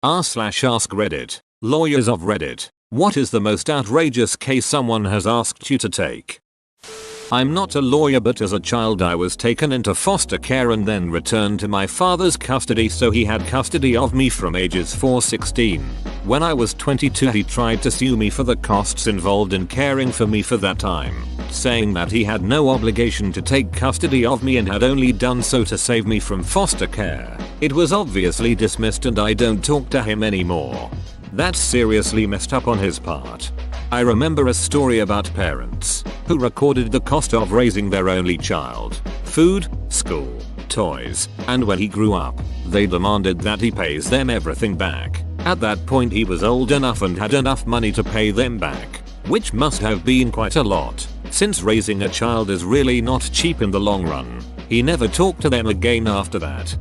r/ask Reddit. Lawyers of Reddit. What is the most outrageous case someone has asked you to take? I'm not a lawyer, but as a child I was taken into foster care and then returned to my father's custody, so he had custody of me from ages 4-16. When I was 22 he tried to sue me for the costs involved in caring for me for that time, saying that he had no obligation to take custody of me and had only done so to save me from foster care. It was obviously dismissed and I don't talk to him anymore. That's seriously messed up on his part. I remember a story about parents who recorded the cost of raising their only child, food, school, toys, and when he grew up, they demanded that he pays them everything back. At that point he was old enough and had enough money to pay them back, which must have been quite a lot, since raising a child is really not cheap in the long run. He never talked to them again after that.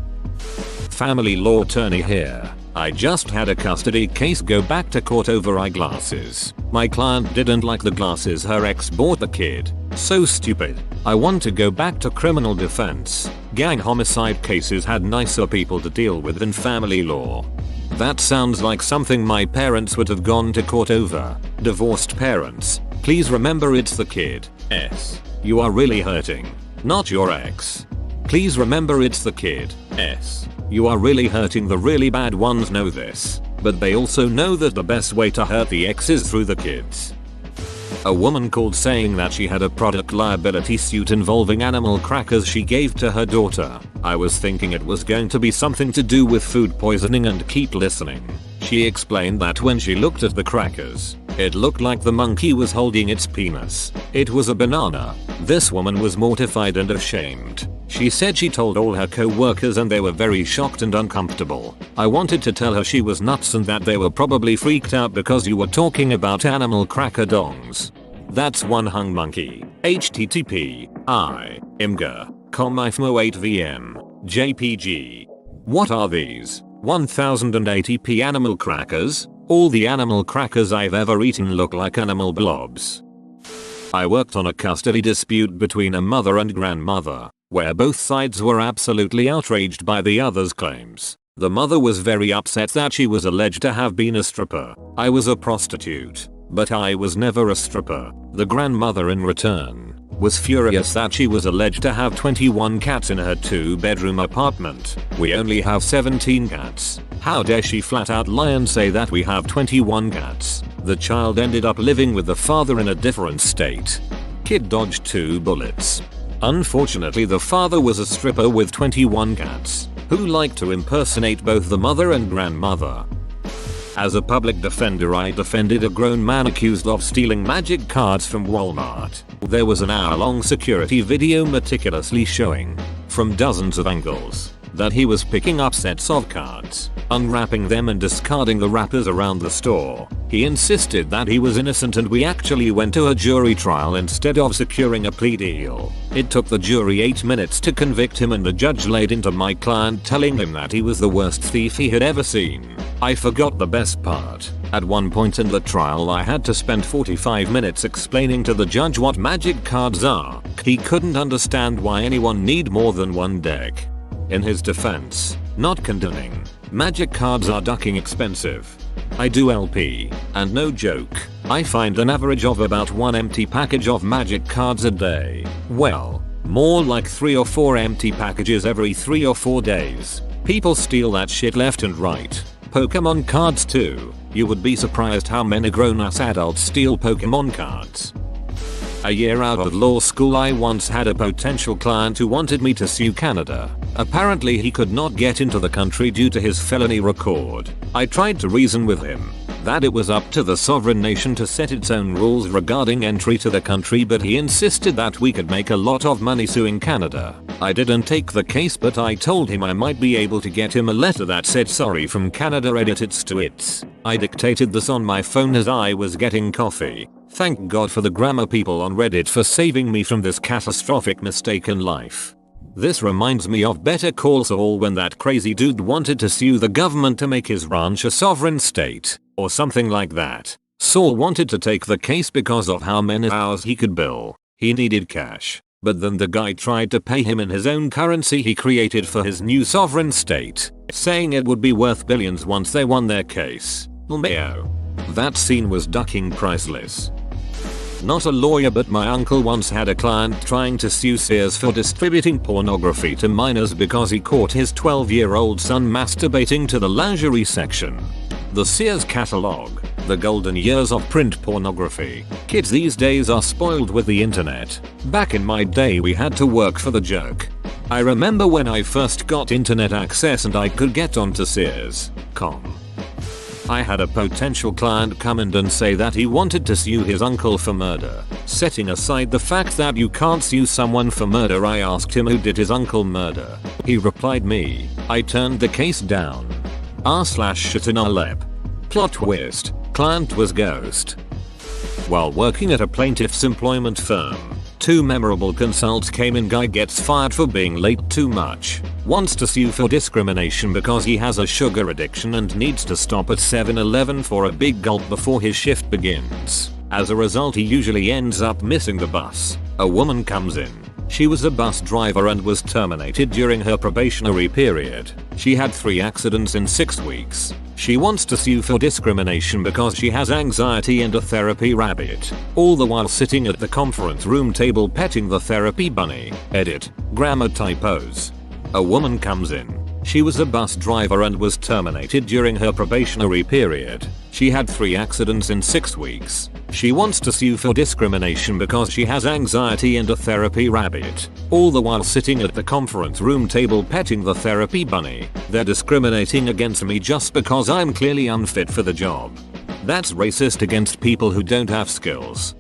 Family law attorney here. I just had a custody case go back to court over eyeglasses. My client didn't like the glasses her ex bought the kid. So stupid. I want to go back to criminal defense. Gang homicide cases had nicer people to deal with than family law. That sounds like something my parents would have gone to court over. Divorced parents. Please remember it's the kid. S. You are really hurting. Not your ex. Please remember it's the kid. S. You are really hurting. The really bad ones know this, but they also know that the best way to hurt the ex is through the kids. A woman called saying that she had a product liability suit involving animal crackers she gave to her daughter. I was thinking it was going to be something to do with food poisoning and keep listening. She explained that when she looked at the crackers, it looked like the monkey was holding its penis. It was a banana. This woman was mortified and ashamed. She said she told all her co-workers and they were very shocked and uncomfortable. I wanted to tell her she was nuts and that they were probably freaked out because you were talking about animal cracker dongs. That's one hung monkey. http://imgur.com/ifmo8vm jpg. What are these? 1080p animal crackers? All the animal crackers I've ever eaten look like animal blobs. I worked on a custody dispute between a mother and grandmother, where both sides were absolutely outraged by the other's claims. The mother was very upset that she was alleged to have been a stripper. I was a prostitute, but I was never a stripper. The grandmother in return was furious that she was alleged to have 21 cats in her 2-bedroom apartment. We only have 17 cats. How dare she flat out lie and say that we have 21 cats. The child ended up living with the father in a different state. Kid dodged 2 bullets. Unfortunately the father was a stripper with 21 cats, who liked to impersonate both the mother and grandmother. As a public defender I defended a grown man accused of stealing magic cards from Walmart. There was an hour-long security video meticulously showing, from dozens of angles, that he was picking up sets of cards, unwrapping them and discarding the wrappers around the store. He insisted that he was innocent and we actually went to a jury trial instead of securing a plea deal. It took the jury 8 minutes to convict him and the judge laid into my client telling him that he was the worst thief he had ever seen. I forgot the best part. At one point in the trial I had to spend 45 minutes explaining to the judge what magic cards are. He couldn't understand why anyone need more than one deck. In his defense, not condoning, magic cards are ducking expensive. I do LP, and no joke, I find an average of about 1 empty package of magic cards a day. Well, more like 3 or 4 empty packages every 3 or 4 days. People steal that shit left and right. Pokemon cards too. You would be surprised how many grown-ass adults steal Pokemon cards. A year out of law school I once had a potential client who wanted me to sue Canada. Apparently he could not get into the country due to his felony record. I tried to reason with him that it was up to the sovereign nation to set its own rules regarding entry to the country, but he insisted that we could make a lot of money suing Canada. I didn't take the case, but I told him I might be able to get him a letter that said sorry from Canada edited to its. I dictated this on my phone as I was getting coffee. Thank God for the grammar people on Reddit for saving me from this catastrophic mistake in life. This reminds me of Better Call Saul when that crazy dude wanted to sue the government to make his ranch a sovereign state, or something like that. Saul wanted to take the case because of how many hours he could bill. He needed cash, but then the guy tried to pay him in his own currency he created for his new sovereign state. saying it would be worth billions once they won their case. LMAO. That scene was ducking priceless. Not a lawyer, but my uncle once had a client trying to sue Sears for distributing pornography to minors because he caught his 12-year-old son masturbating to the lingerie section. The Sears catalog, the golden years of print pornography. Kids these days are spoiled with the internet. Back in my day we had to work for the joke. I remember when I first got internet access and I could get onto Sears.com. I had a potential client come in and say that he wanted to sue his uncle for murder. Setting aside the fact that you can't sue someone for murder, I asked him who did his uncle murder. He replied me. I turned the case down. R/shit in our lap. Plot twist. Client was ghost. While working at a plaintiff's employment firm, two memorable consults came in. Guy gets fired for being late too much. Wants to sue for discrimination because he has a sugar addiction and needs to stop at 7-Eleven for a big gulp before his shift begins. As a result, he usually ends up missing the bus. A woman comes in. She was a bus driver and was terminated during her probationary period. She had 3 accidents in 6 weeks. She wants to sue for discrimination because she has anxiety and a therapy rabbit. All the while sitting at the conference room table petting the therapy bunny. Edit. Grammar typos. A woman comes in. She was a bus driver and was terminated during her probationary period. She had 3 accidents in 6 weeks. She wants to sue for discrimination because she has anxiety and a therapy rabbit. All the while sitting at the conference room table petting the therapy bunny. They're discriminating against me just because I'm clearly unfit for the job. That's racist against people who don't have skills.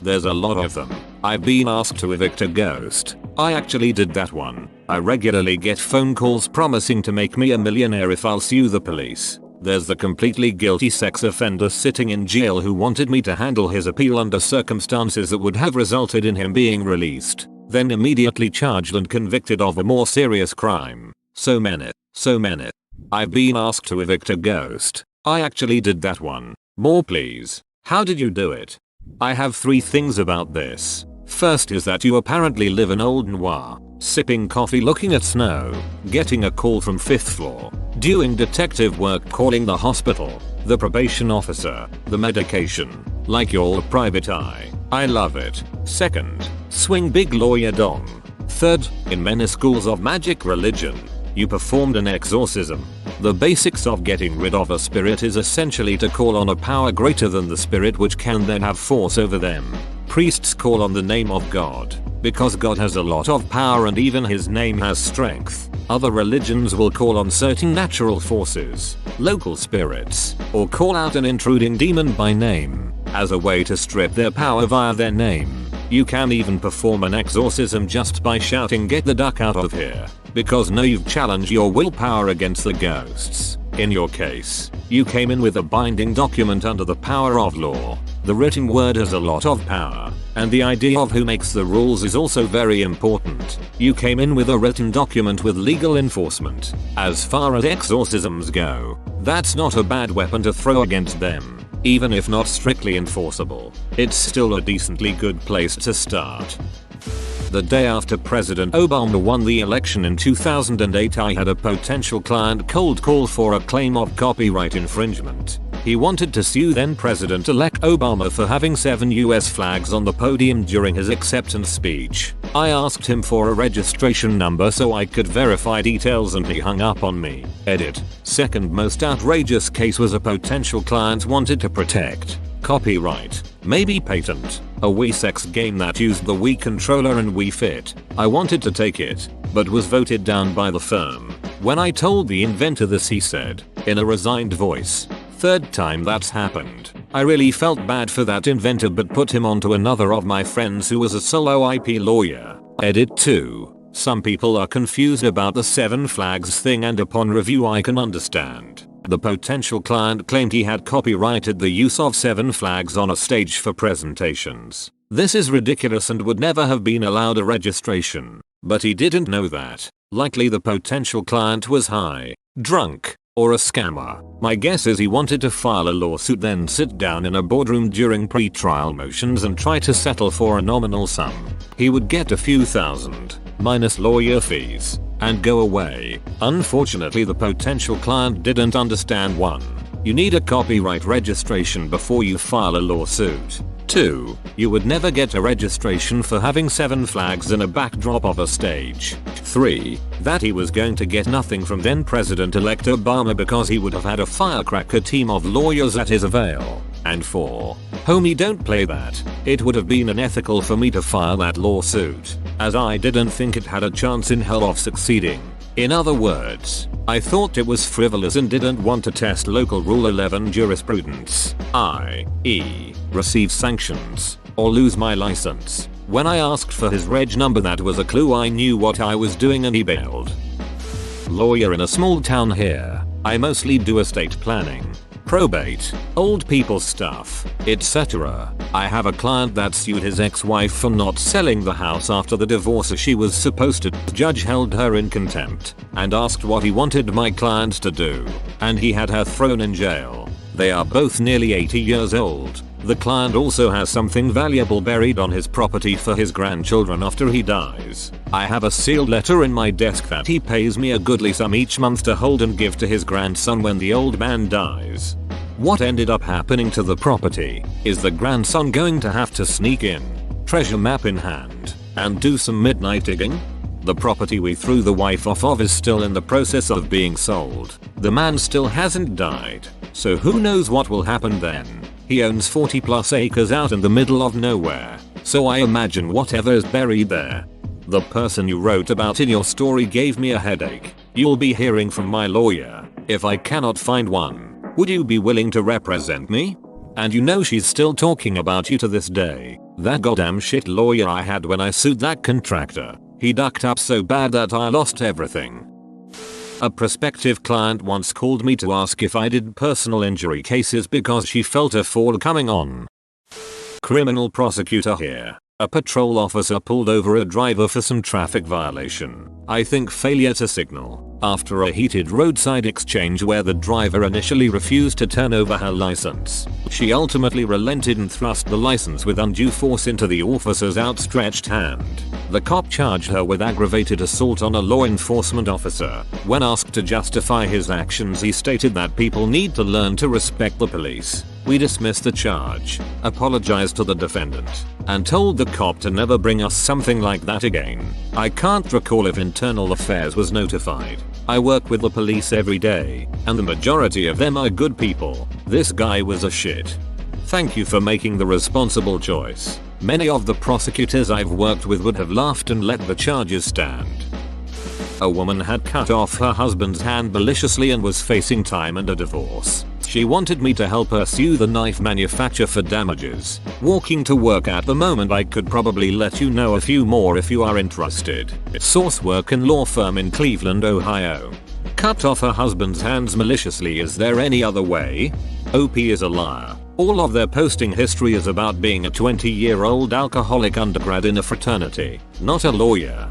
There's a lot of them. I've been asked to evict a ghost. I actually did that one. I regularly get phone calls promising to make me a millionaire if I'll sue the police. There's the completely guilty sex offender sitting in jail who wanted me to handle his appeal under circumstances that would have resulted in him being released, then immediately charged and convicted of a more serious crime. So many. I've been asked to evict a ghost. I actually did that one. More please. How did you do it? I have 3 things about this. First is that you apparently live in Old Noir, sipping coffee looking at snow, getting a call from 5th floor, doing detective work, calling the hospital, the probation officer, the medication, like you're a private eye. I love it. Second, swing big lawyer dong. Third, in many schools of magic religion, you performed an exorcism. The basics of getting rid of a spirit is essentially to call on a power greater than the spirit which can then have force over them. Priests call on the name of God, because God has a lot of power and even his name has strength. Other religions will call on certain natural forces, local spirits, or call out an intruding demon by name, as a way to strip their power via their name. You can even perform an exorcism just by shouting "Get the duck out of here," because now you've challenged your willpower against the ghosts. In your case, you came in with a binding document under the power of law. The written word has a lot of power, and the idea of who makes the rules is also very important. You came in with a written document with legal enforcement. As far as exorcisms go, that's not a bad weapon to throw against them. Even if not strictly enforceable, it's still a decently good place to start. The day after President Obama won the election in 2008, I had a potential client cold call for a claim of copyright infringement. He wanted to sue then President-elect Obama for having 7 US flags on the podium during his acceptance speech. I asked him for a registration number so I could verify details and he hung up on me. Edit. Second most outrageous case was a potential client wanted to protect copyright, maybe patent, a Wii sex game that used the Wii controller and Wii Fit. I wanted to take it, but was voted down by the firm. When I told the inventor this, he said, in a resigned voice, "Third time that's happened." I really felt bad for that inventor but put him on to another of my friends who was a solo IP lawyer. Edit 2. Some people are confused about the 7 flags thing, and upon review I can understand. The potential client claimed he had copyrighted the use of 7 flags on a stage for presentations. This is ridiculous and would never have been allowed a registration. But he didn't know that. Likely the potential client was high, drunk, or a scammer. My guess is he wanted to file a lawsuit, then sit down in a boardroom during pre-trial motions and try to settle for a nominal sum. He would get a few thousand, minus lawyer fees, and go away. Unfortunately, the potential client didn't understand 1. You need a copyright registration before you file a lawsuit. 2. You would never get a registration for having 7 flags in a backdrop of a stage. 3. That he was going to get nothing from then President-elect Obama because he would have had a firecracker team of lawyers at his avail. And 4. Homie, don't play that. It would have been unethical for me to file that lawsuit, as I didn't think it had a chance in hell of succeeding. In other words, I thought it was frivolous and didn't want to test local Rule 11 jurisprudence, i.e., receive sanctions, or lose my license. When I asked for his reg number, that was a clue I knew what I was doing, and he bailed. Lawyer in a small town here. I mostly do estate planning, probate, old people stuff, etc. I have a client that sued his ex-wife for not selling the house after the divorce she was supposed to. The judge held her in contempt and asked what he wanted my client to do, and he had her thrown in jail. They are both nearly 80 years old. The client also has something valuable buried on his property for his grandchildren after he dies. I have a sealed letter in my desk that he pays me a goodly sum each month to hold and give to his grandson when the old man dies. What ended up happening to the property? Is the grandson going to have to sneak in, treasure map in hand, and do some midnight digging? The property we threw the wife off of is still in the process of being sold. The man still hasn't died, so who knows what will happen then. He owns 40+ acres out in the middle of nowhere, so I imagine whatever is buried there. The person you wrote about in your story gave me a headache. You'll be hearing from my lawyer if I cannot find one. Would you be willing to represent me? And you know she's still talking about you to this day. That goddamn shit lawyer I had when I sued that contractor. He ducked up so bad that I lost everything. A prospective client once called me to ask if I did personal injury cases because she felt a fall coming on. Criminal prosecutor here. A patrol officer pulled over a driver for some traffic violation. I think failure to signal, after a heated roadside exchange where the driver initially refused to turn over her license. She ultimately relented and thrust the license with undue force into the officer's outstretched hand. The cop charged her with aggravated assault on a law enforcement officer. When asked to justify his actions, he stated that people need to learn to respect the police. We dismissed the charge, apologized to the defendant, and told the cop to never bring us something like that again. I can't recall if Internal Affairs was notified. I work with the police every day, and the majority of them are good people. This guy was a shit. Thank you for making the responsible choice. Many of the prosecutors I've worked with would have laughed and let the charges stand. A woman had cut off her husband's hand maliciously and was facing time and a divorce. She wanted me to help her sue the knife manufacturer for damages. Walking to work at the moment. I could probably let you know a few more if you are interested. Source work and law firm in Cleveland, Ohio. Cut off her husband's hands maliciously. Is there any other way? OP is a liar. All of their posting history is about being a 20-year-old alcoholic undergrad in a fraternity, not a lawyer.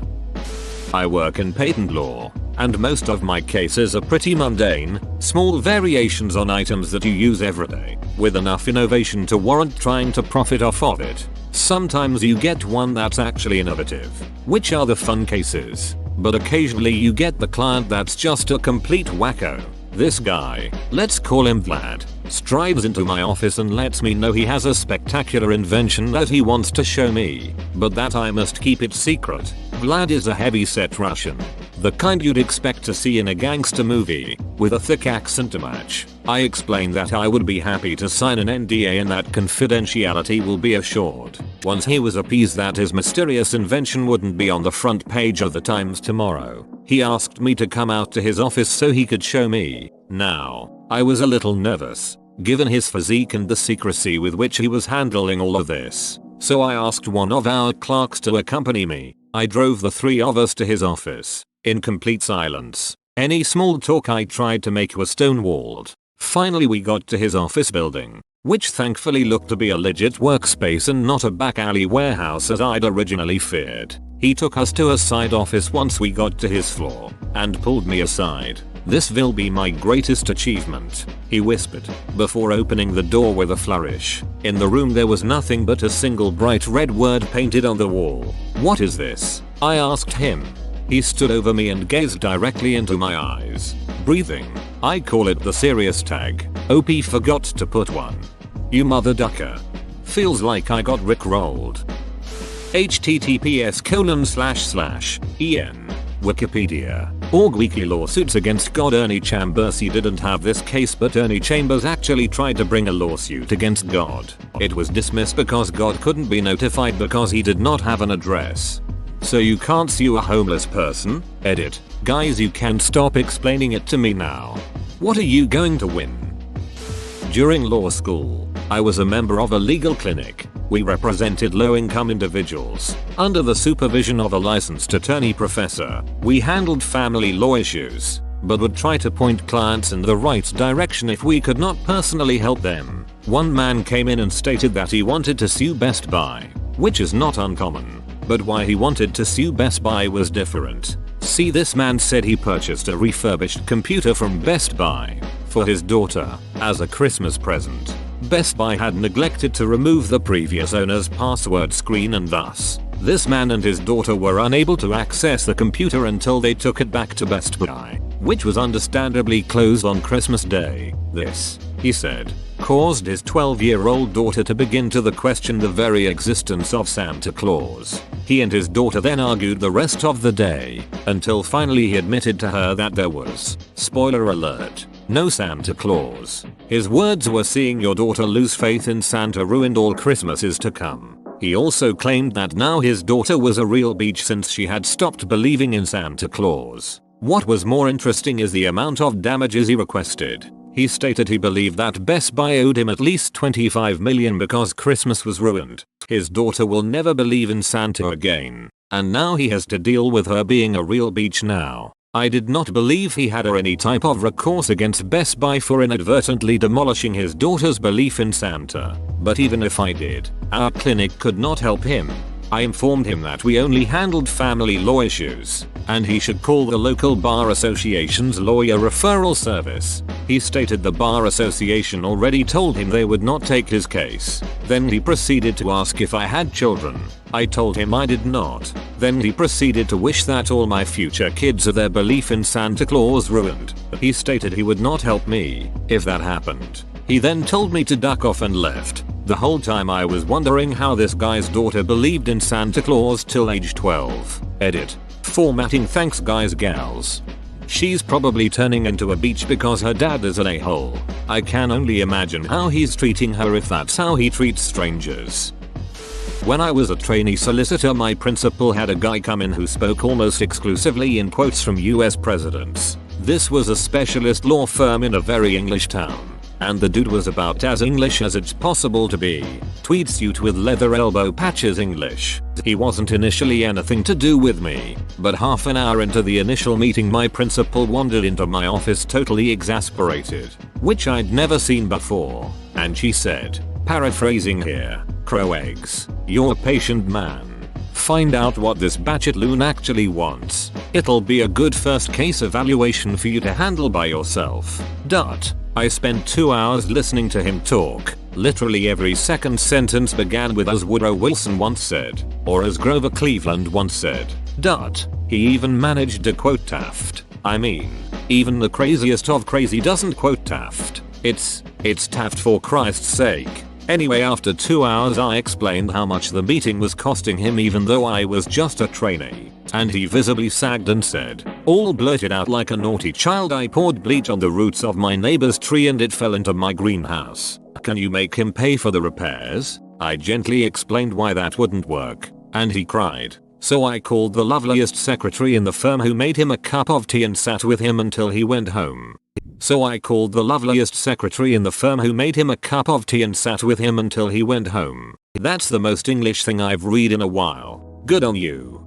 I work in patent law, and most of my cases are pretty mundane, small variations on items that you use every day, with enough innovation to warrant trying to profit off of it. Sometimes you get one that's actually innovative, which are the fun cases, but occasionally you get the client that's just a complete wacko. This guy, let's call him Vlad, strides into my office and lets me know he has a spectacular invention that he wants to show me, but that I must keep it secret. Vlad is a heavy-set Russian, the kind you'd expect to see in a gangster movie, with a thick accent to match. I explained that I would be happy to sign an NDA and that confidentiality will be assured. Once he was appeased that his mysterious invention wouldn't be on the front page of the Times tomorrow, he asked me to come out to his office so he could show me. Now, I was a little nervous, given his physique and the secrecy with which he was handling all of this, so I asked one of our clerks to accompany me. I drove the three of us to his office, in complete silence. Any small talk I tried to make was stonewalled. Finally we got to his office building, which thankfully looked to be a legit workspace and not a back alley warehouse as I'd originally feared. He took us to a side office once we got to his floor, and pulled me aside. "This will be my greatest achievement," he whispered, before opening the door with a flourish. In the room there was nothing but a single bright red word painted on the wall. "What is this?" I asked him. He stood over me and gazed directly into my eyes. Breathing. I call it the serious tag. OP forgot to put one. You mother ducker. Feels like I got rickrolled. https://en Wikipedia. Org weekly lawsuits against God. Ernie Chambers didn't have this case, but Ernie Chambers actually tried to bring a lawsuit against God. It was dismissed because God couldn't be notified because he did not have an address. So you can't sue a homeless person? Edit. Guys, you can stop explaining it to me now. What are you going to win? During law school, I was a member of a legal clinic. We represented low-income individuals. Under the supervision of a licensed attorney professor, we handled family law issues, but would try to point clients in the right direction if we could not personally help them. One man came in and stated that he wanted to sue Best Buy, which is not uncommon, but why he wanted to sue Best Buy was different. See, this man said he purchased a refurbished computer from Best Buy for his daughter as a Christmas present. Best Buy had neglected to remove the previous owner's password screen, and thus, this man and his daughter were unable to access the computer until they took it back to Best Buy, which was understandably closed on Christmas Day. This, he said, caused his 12-year-old daughter to begin to question the very existence of Santa Claus. He and his daughter then argued the rest of the day, until finally he admitted to her that there was, spoiler alert, no Santa Claus. His words were, "Seeing your daughter lose faith in Santa ruined all Christmases to come." He also claimed that now his daughter was a real bitch since she had stopped believing in Santa Claus. What was more interesting is the amount of damages he requested. He stated he believed that Best Buy owed him at least $25 million because Christmas was ruined. His daughter will never believe in Santa again, and now he has to deal with her being a real bitch now. I did not believe he had any type of recourse against Best Buy for inadvertently demolishing his daughter's belief in Santa. But even if I did, our clinic could not help him. I informed him that we only handled family law issues, and he should call the local bar association's lawyer referral service. He stated the bar association already told him they would not take his case. Then he proceeded to ask if I had children. I told him I did not. Then he proceeded to wish that all my future kids had their belief in Santa Claus ruined. He stated he would not help me if that happened. He then told me to duck off and left. The whole time I was wondering how this guy's daughter believed in Santa Claus till age 12. Edit. Formatting. Thanks guys gals. She's probably turning into a bitch because her dad is an a-hole. I can only imagine how he's treating her if that's how he treats strangers. When I was a trainee solicitor, my principal had a guy come in who spoke almost exclusively in quotes from US presidents. This was a specialist law firm in a very English town. And the dude was about as English as it's possible to be. Tweed suit with leather elbow patches English. He wasn't initially anything to do with me, but half an hour into the initial meeting my principal wandered into my office totally exasperated, which I'd never seen before, and she said, paraphrasing here, "Crow eggs, you're a patient man. Find out what this batchet loon actually wants. It'll be a good first case evaluation for you to handle by yourself." I spent 2 hours listening to him talk. Literally every second sentence began with "as Woodrow Wilson once said," or "as Grover Cleveland once said." He even managed to quote Taft. I mean, even the craziest of crazy doesn't quote Taft. It's Taft for Christ's sake. Anyway, after 2 hours I explained how much the meeting was costing him even though I was just a trainee. And he visibly sagged and said, all blurted out like a naughty child, "I poured bleach on the roots of my neighbor's tree and it fell into my greenhouse. Can you make him pay for the repairs?" I gently explained why that wouldn't work, and he cried. So I called the loveliest secretary in the firm who made him a cup of tea and sat with him until he went home. That's the most English thing I've read in a while. Good on you.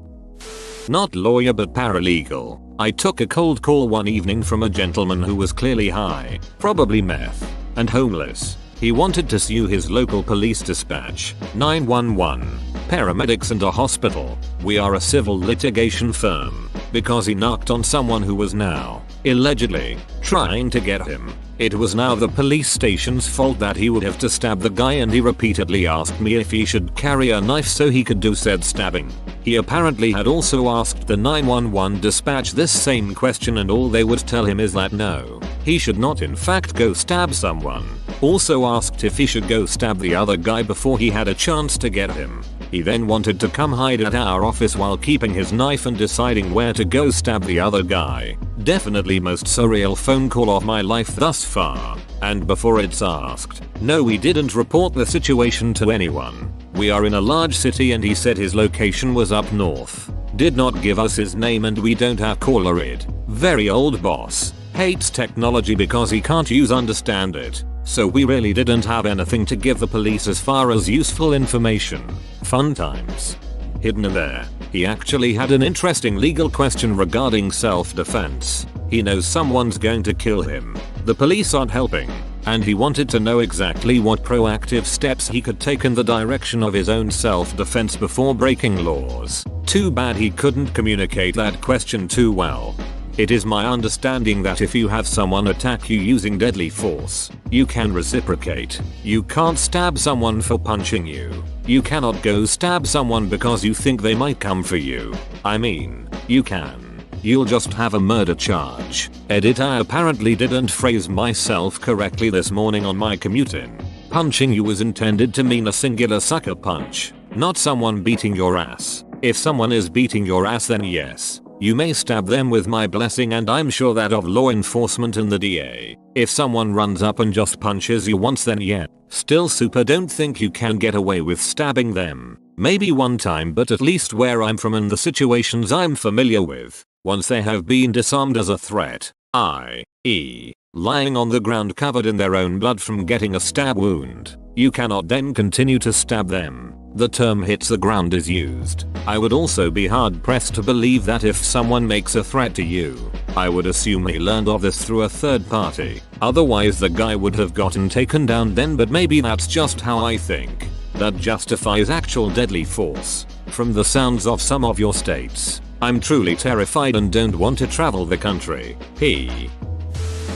Not lawyer but paralegal. I took a cold call one evening from a gentleman who was clearly high, probably meth, and homeless. He wanted to sue his local police dispatch, 911, paramedics and a hospital. We are a civil litigation firm, because he knocked on someone who was now, allegedly, trying to get him. It was now the police station's fault that he would have to stab the guy, and he repeatedly asked me if he should carry a knife so he could do said stabbing. He apparently had also asked the 911 dispatch this same question, and all they would tell him is that no, he should not in fact go stab someone. Also asked if he should go stab the other guy before he had a chance to get him. He then wanted to come hide at our office while keeping his knife and deciding where to go stab the other guy. Definitely most surreal phone call of my life thus far. And before it's asked, no, we didn't report the situation to anyone. We are in a large city and he said his location was up north. Did not give us his name and we don't have caller ID. Very old boss. Hates technology because he can't understand it. So we really didn't have anything to give the police as far as useful information. Fun times. Hidden in there, he actually had an interesting legal question regarding self-defense. He knows someone's going to kill him. The police aren't helping, and he wanted to know exactly what proactive steps he could take in the direction of his own self-defense before breaking laws. Too bad he couldn't communicate that question too well. It is my understanding that if you have someone attack you using deadly force, you can reciprocate. You can't stab someone for punching you. You cannot go stab someone because you think they might come for you. I mean, you can. You'll just have a murder charge. Edit: I apparently didn't phrase myself correctly this morning on my commute in. Punching you was intended to mean a singular sucker punch, not someone beating your ass. If someone is beating your ass, then yes, you may stab them with my blessing, and I'm sure that of law enforcement and the DA. If someone runs up and just punches you once, then yeah, still super don't think you can get away with stabbing them. Maybe one time, but at least where I'm from and the situations I'm familiar with, once they have been disarmed as a threat, i.e., lying on the ground covered in their own blood from getting a stab wound, you cannot then continue to stab them. The term hits the ground is used. I would also be hard pressed to believe that if someone makes a threat to you, I would assume he learned of this through a third party. Otherwise the guy would have gotten taken down then, but maybe that's just how I think. That justifies actual deadly force. From the sounds of some of your states, I'm truly terrified and don't want to travel the country.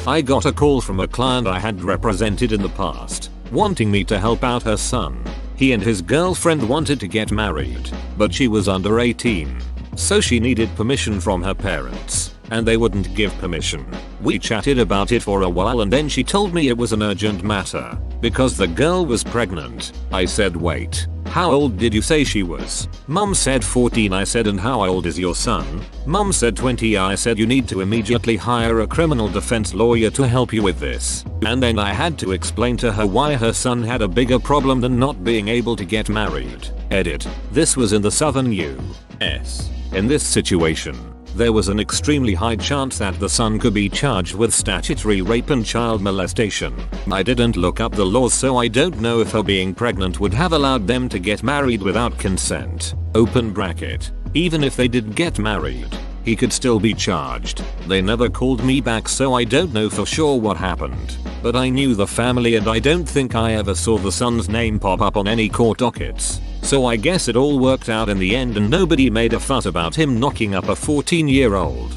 I got a call from a client I had represented in the past, wanting me to help out her son. He and his girlfriend wanted to get married, but she was under 18, so she needed permission from her parents, and they wouldn't give permission. We chatted about it for a while and then she told me it was an urgent matter, because the girl was pregnant. I said, wait, how old did you say she was? Mom said 14. I said, and how old is your son? Mom said 20. I said, you need to immediately hire a criminal defense lawyer to help you with this. And then I had to explain to her why her son had a bigger problem than not being able to get married. Edit: this was in the southern US. In this situation, there was an extremely high chance that the son could be charged with statutory rape and child molestation. I didn't look up the laws, so I don't know if her being pregnant would have allowed them to get married without consent. Open bracket. Even if they did get married, he could still be charged. They never called me back, so I don't know for sure what happened. But I knew the family and I don't think I ever saw the son's name pop up on any court dockets. So I guess it all worked out in the end and nobody made a fuss about him knocking up a 14-year-old.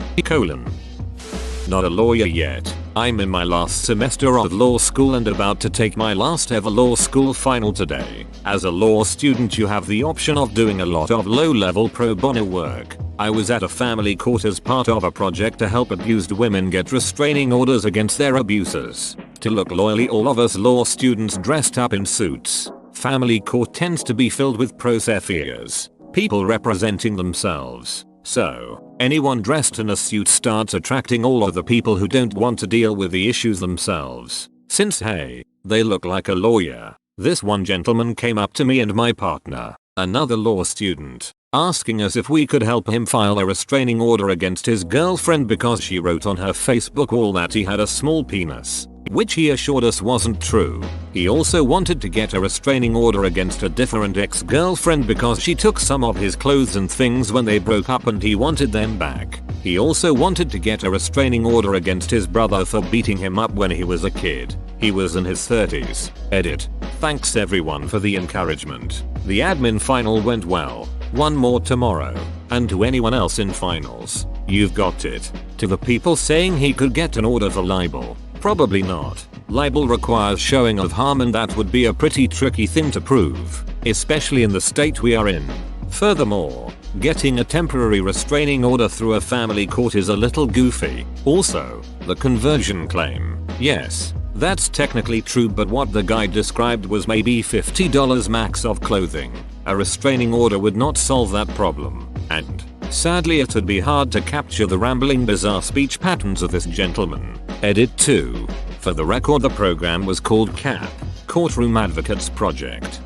Not a lawyer yet. I'm in my last semester of law school and about to take my last ever law school final today. As a law student, you have the option of doing a lot of low-level pro bono work. I was at a family court as part of a project to help abused women get restraining orders against their abusers. To look loyally, all of us law students dressed up in suits. Family court tends to be filled with pro se fears, people representing themselves. So, anyone dressed in a suit starts attracting all of the people who don't want to deal with the issues themselves. Since hey, they look like a lawyer, this one gentleman came up to me and my partner, another law student, asking us if we could help him file a restraining order against his girlfriend because she wrote on her Facebook wall that he had a small penis, which he assured us wasn't true. He also wanted to get a restraining order against a different ex-girlfriend because she took some of his clothes and things when they broke up and he wanted them back. He also wanted to get a restraining order against his brother for beating him up when he was a kid. He was in his 30s. Edit: thanks everyone for the encouragement. The admin final went well. One more tomorrow. And to anyone else in finals, you've got it. To the people saying he could get an order for libel, Probably not. Libel requires showing of harm and that would be a pretty tricky thing to prove, especially in the state we are in. Furthermore, getting a temporary restraining order through a family court is a little goofy. Also, the conversion claim. Yes, that's technically true, but what the guy described was maybe $50 max of clothing. A restraining order would not solve that problem, and sadly it would be hard to capture the rambling bizarre speech patterns of this gentleman. Edit 2. For the record, the program was called CAP, Courtroom Advocates Project.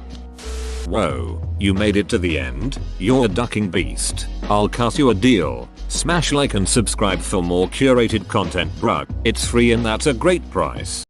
Whoa, you made it to the end? You're a ducking beast. I'll cut you a deal. Smash like and subscribe for more curated content, bruh. It's free and that's a great price.